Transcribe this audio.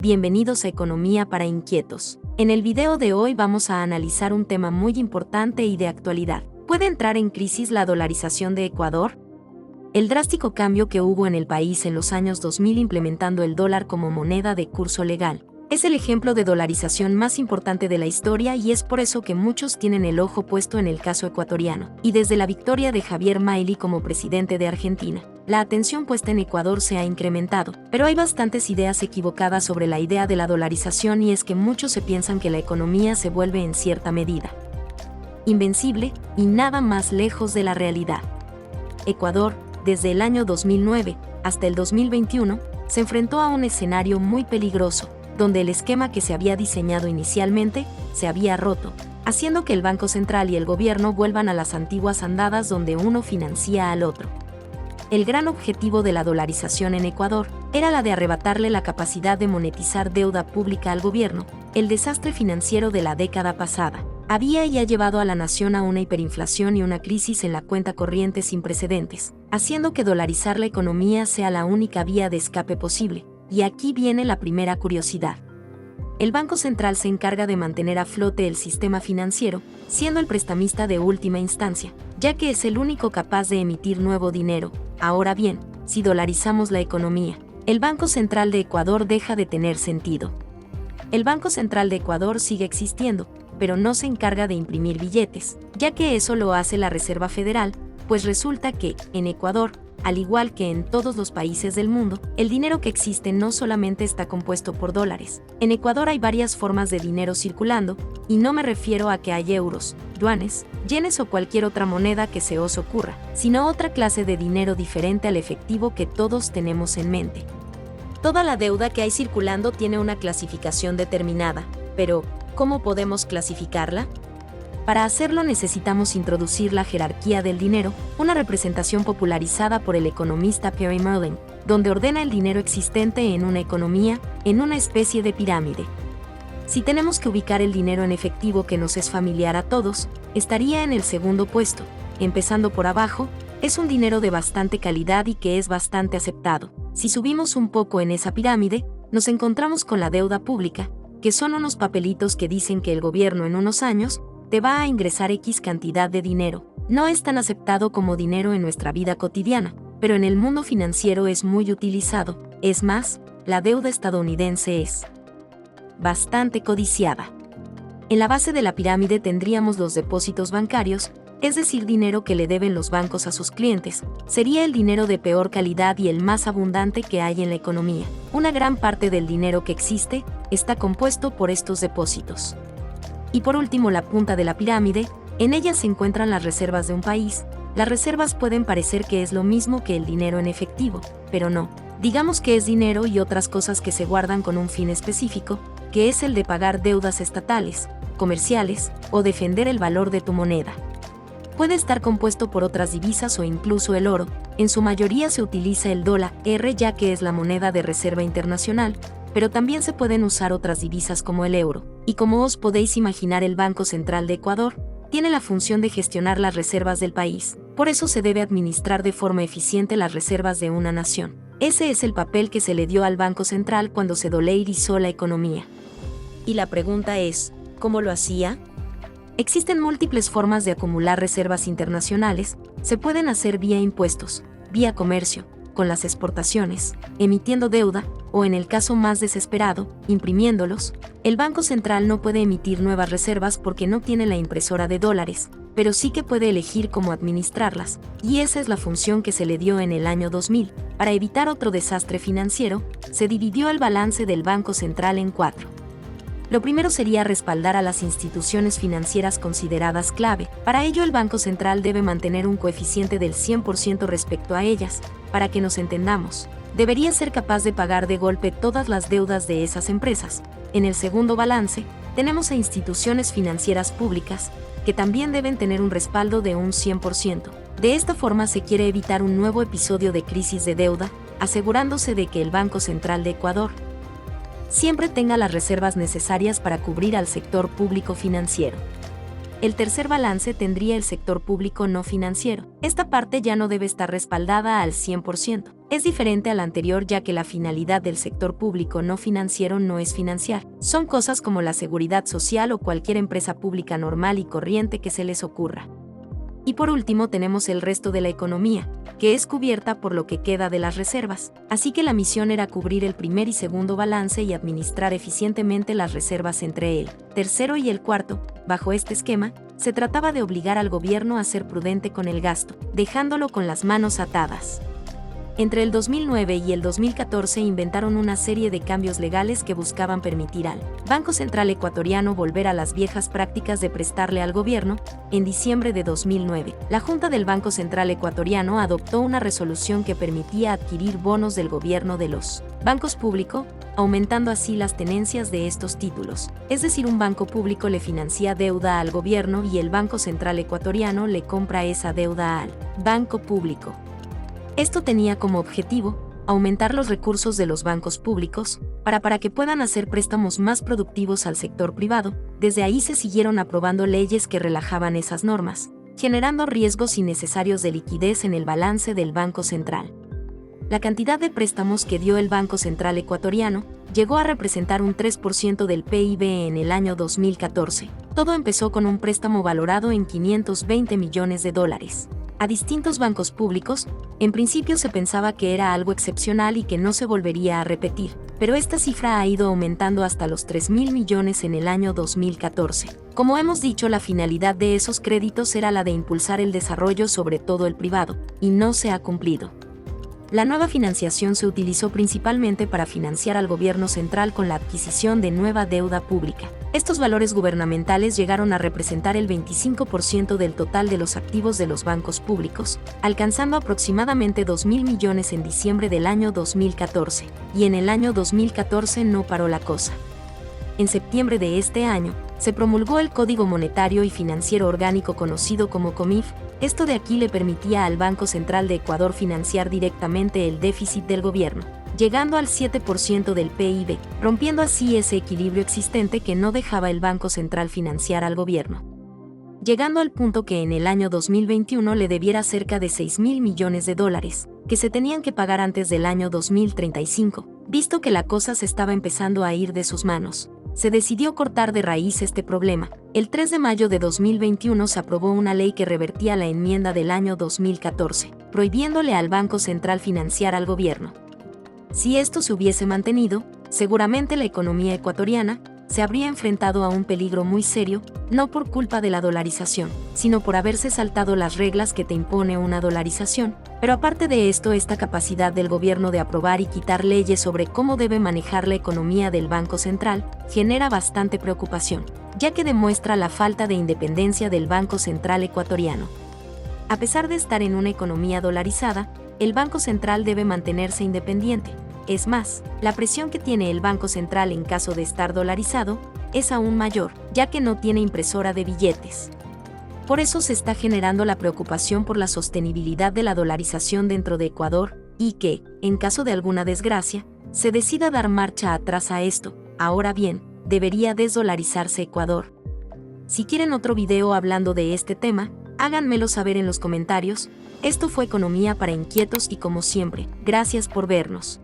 Bienvenidos a Economía para Inquietos. En el video de hoy vamos a analizar un tema muy importante y de actualidad. ¿Puede entrar en crisis la dolarización de Ecuador? El drástico cambio que hubo en el país en los años 2000 implementando el dólar como moneda de curso legal es el ejemplo de dolarización más importante de la historia y es por eso que muchos tienen el ojo puesto en el caso ecuatoriano. Y desde la victoria de Javier Milei como presidente de Argentina, la atención puesta en Ecuador se ha incrementado, pero hay bastantes ideas equivocadas sobre la idea de la dolarización y es que muchos se piensan que la economía se vuelve en cierta medida invencible y nada más lejos de la realidad. Ecuador, desde el año 2009 hasta el 2021, se enfrentó a un escenario muy peligroso, donde el esquema que se había diseñado inicialmente se había roto, haciendo que el Banco Central y el gobierno vuelvan a las antiguas andadas donde uno financia al otro. El gran objetivo de la dolarización en Ecuador era la de arrebatarle la capacidad de monetizar deuda pública al gobierno. El desastre financiero de la década pasada había y ha llevado a la nación a una hiperinflación y una crisis en la cuenta corriente sin precedentes, haciendo que dolarizar la economía sea la única vía de escape posible. Y aquí viene la primera curiosidad. El Banco Central se encarga de mantener a flote el sistema financiero, siendo el prestamista de última instancia, ya que es el único capaz de emitir nuevo dinero. Ahora bien, si dolarizamos la economía, el Banco Central de Ecuador deja de tener sentido. El Banco Central de Ecuador sigue existiendo, pero no se encarga de imprimir billetes, ya que eso lo hace la Reserva Federal, pues resulta que, en Ecuador, al igual que en todos los países del mundo, el dinero que existe no solamente está compuesto por dólares. En Ecuador hay varias formas de dinero circulando, y no me refiero a que hay euros, yuanes, yenes o cualquier otra moneda que se os ocurra, sino otra clase de dinero diferente al efectivo que todos tenemos en mente. Toda la deuda que hay circulando tiene una clasificación determinada, pero ¿cómo podemos clasificarla? Para hacerlo necesitamos introducir la jerarquía del dinero, una representación popularizada por el economista Pierre Merlin, donde ordena el dinero existente en una economía, en una especie de pirámide. Si tenemos que ubicar el dinero en efectivo que nos es familiar a todos, estaría en el segundo puesto. Empezando por abajo, es un dinero de bastante calidad y que es bastante aceptado. Si subimos un poco en esa pirámide, nos encontramos con la deuda pública, que son unos papelitos que dicen que el gobierno en unos años te va a ingresar X cantidad de dinero. No es tan aceptado como dinero en nuestra vida cotidiana, pero en el mundo financiero es muy utilizado. Es más, la deuda estadounidense es bastante codiciada. En la base de la pirámide tendríamos los depósitos bancarios, es decir, dinero que le deben los bancos a sus clientes. Sería el dinero de peor calidad y el más abundante que hay en la economía. Una gran parte del dinero que existe está compuesto por estos depósitos. Y por último, la punta de la pirámide, en ella se encuentran las reservas de un país. Las reservas pueden parecer que es lo mismo que el dinero en efectivo, pero no. Digamos que es dinero y otras cosas que se guardan con un fin específico, que es el de pagar deudas estatales, comerciales, o defender el valor de tu moneda. Puede estar compuesto por otras divisas o incluso el oro. En su mayoría se utiliza el dólar ya que es la moneda de reserva internacional, pero también se pueden usar otras divisas como el euro. Y como os podéis imaginar, el Banco Central de Ecuador tiene la función de gestionar las reservas del país. Por eso se debe administrar de forma eficiente las reservas de una nación. Ese es el papel que se le dio al Banco Central cuando se dolarizó la economía. Y la pregunta es, ¿cómo lo hacía? Existen múltiples formas de acumular reservas internacionales. Se pueden hacer vía impuestos, vía comercio, con las exportaciones, emitiendo deuda, o en el caso más desesperado, imprimiéndolos. El Banco Central no puede emitir nuevas reservas porque no tiene la impresora de dólares, pero sí que puede elegir cómo administrarlas, y esa es la función que se le dio en el año 2000. Para evitar otro desastre financiero, se dividió el balance del Banco Central en 4. Lo primero sería respaldar a las instituciones financieras consideradas clave. Para ello, el Banco Central debe mantener un coeficiente del 100% respecto a ellas. Para que nos entendamos, debería ser capaz de pagar de golpe todas las deudas de esas empresas. En el segundo balance, tenemos a instituciones financieras públicas, que también deben tener un respaldo de un 100%. De esta forma se quiere evitar un nuevo episodio de crisis de deuda, asegurándose de que el Banco Central de Ecuador siempre tenga las reservas necesarias para cubrir al sector público financiero. El tercer balance tendría el sector público no financiero. Esta parte ya no debe estar respaldada al 100%, Es diferente al anterior ya que la finalidad del sector público no financiero no es financiar. Son cosas como la seguridad social o cualquier empresa pública normal y corriente que se les ocurra. Y por último tenemos el resto de la economía, que es cubierta por lo que queda de las reservas. Así que la misión era cubrir el primer y segundo balance y administrar eficientemente las reservas entre el tercero y el cuarto. Bajo este esquema, se trataba de obligar al gobierno a ser prudente con el gasto, dejándolo con las manos atadas. Entre el 2009 y el 2014 inventaron una serie de cambios legales que buscaban permitir al Banco Central Ecuatoriano volver a las viejas prácticas de prestarle al gobierno. En diciembre de 2009, la Junta del Banco Central Ecuatoriano adoptó una resolución que permitía adquirir bonos del gobierno de los bancos públicos, aumentando así las tenencias de estos títulos. Es decir, un banco público le financia deuda al gobierno y el Banco Central Ecuatoriano le compra esa deuda al banco público. Esto tenía como objetivo aumentar los recursos de los bancos públicos para que puedan hacer préstamos más productivos al sector privado. Desde ahí se siguieron aprobando leyes que relajaban esas normas, generando riesgos innecesarios de liquidez en el balance del Banco Central. La cantidad de préstamos que dio el Banco Central Ecuatoriano llegó a representar un 3% del PIB en el año 2014. Todo empezó con un préstamo valorado en $520 millones a distintos bancos públicos. En principio se pensaba que era algo excepcional y que no se volvería a repetir, pero esta cifra ha ido aumentando hasta los 3.000 millones en el año 2014. Como hemos dicho, la finalidad de esos créditos era la de impulsar el desarrollo, sobre todo el privado, y no se ha cumplido. La nueva financiación se utilizó principalmente para financiar al gobierno central con la adquisición de nueva deuda pública. Estos valores gubernamentales llegaron a representar el 25% del total de los activos de los bancos públicos, alcanzando aproximadamente 2.000 millones en diciembre del año 2014, y en el año 2014 no paró la cosa. En septiembre de este año, se promulgó el Código Monetario y Financiero Orgánico conocido como COMIF. Esto de aquí le permitía al Banco Central de Ecuador financiar directamente el déficit del gobierno, llegando al 7% del PIB, rompiendo así ese equilibrio existente que no dejaba el Banco Central financiar al gobierno, llegando al punto que en el año 2021 le debiera cerca de $6.000 millones, que se tenían que pagar antes del año 2035. Visto que la cosa se estaba empezando a ir de sus manos, se decidió cortar de raíz este problema. El 3 de mayo de 2021 se aprobó una ley que revertía la enmienda del año 2014, prohibiéndole al Banco Central financiar al gobierno. Si esto se hubiese mantenido, seguramente la economía ecuatoriana se habría enfrentado a un peligro muy serio, no por culpa de la dolarización, sino por haberse saltado las reglas que te impone una dolarización. Pero aparte de esto, esta capacidad del gobierno de aprobar y quitar leyes sobre cómo debe manejar la economía del Banco Central genera bastante preocupación, ya que demuestra la falta de independencia del Banco Central ecuatoriano. A pesar de estar en una economía dolarizada, el Banco Central debe mantenerse independiente. Es más, la presión que tiene el Banco Central en caso de estar dolarizado es aún mayor, ya que no tiene impresora de billetes. Por eso se está generando la preocupación por la sostenibilidad de la dolarización dentro de Ecuador, y que, en caso de alguna desgracia, se decida dar marcha atrás a esto. Ahora bien, ¿debería desdolarizarse Ecuador? Si quieren otro video hablando de este tema, háganmelo saber en los comentarios. Esto fue Economía para Inquietos y como siempre, gracias por vernos.